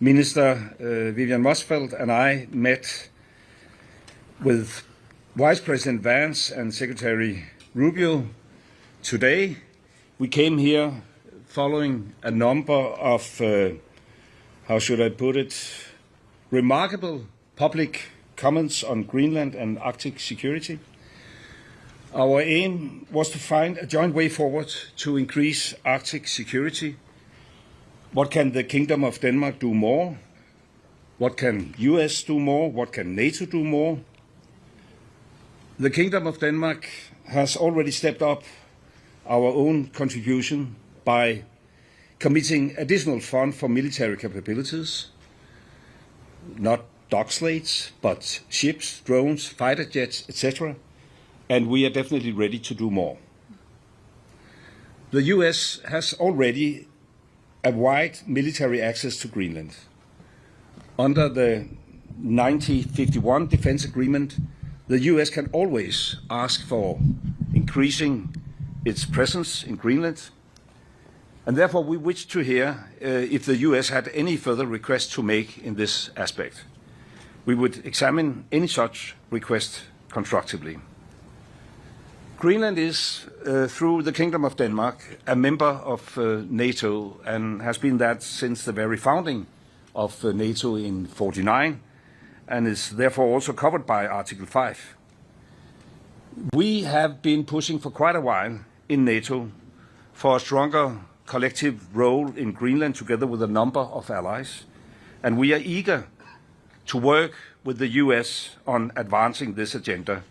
Minister Vivian Motzfeldt and I met with Vice President Vance and Secretary Rubio today. We came here following a number of, how should I put it, remarkable public comments on Greenland and Arctic security. Our aim was to find a joint way forward to increase Arctic security. What can the Kingdom of Denmark do more? What can US do more? What can NATO do more? The Kingdom of Denmark has already stepped up our own contribution by committing additional funds for military capabilities, not dock slates, but ships, drones, fighter jets, etc. And we are definitely ready to do more. The US has already a wide military access to Greenland. Under the 1951 Defense Agreement, the US can always ask for increasing its presence in Greenland, and therefore we wish to hear if the US had any further requests to make in this aspect. We would examine any such request constructively. Greenland is, through the Kingdom of Denmark, a member of NATO and has been that since the very founding of NATO in 1949 and is therefore also covered by Article 5. We have been pushing for quite a while in NATO for a stronger collective role in Greenland together with a number of allies, and we are eager to work with the US on advancing this agenda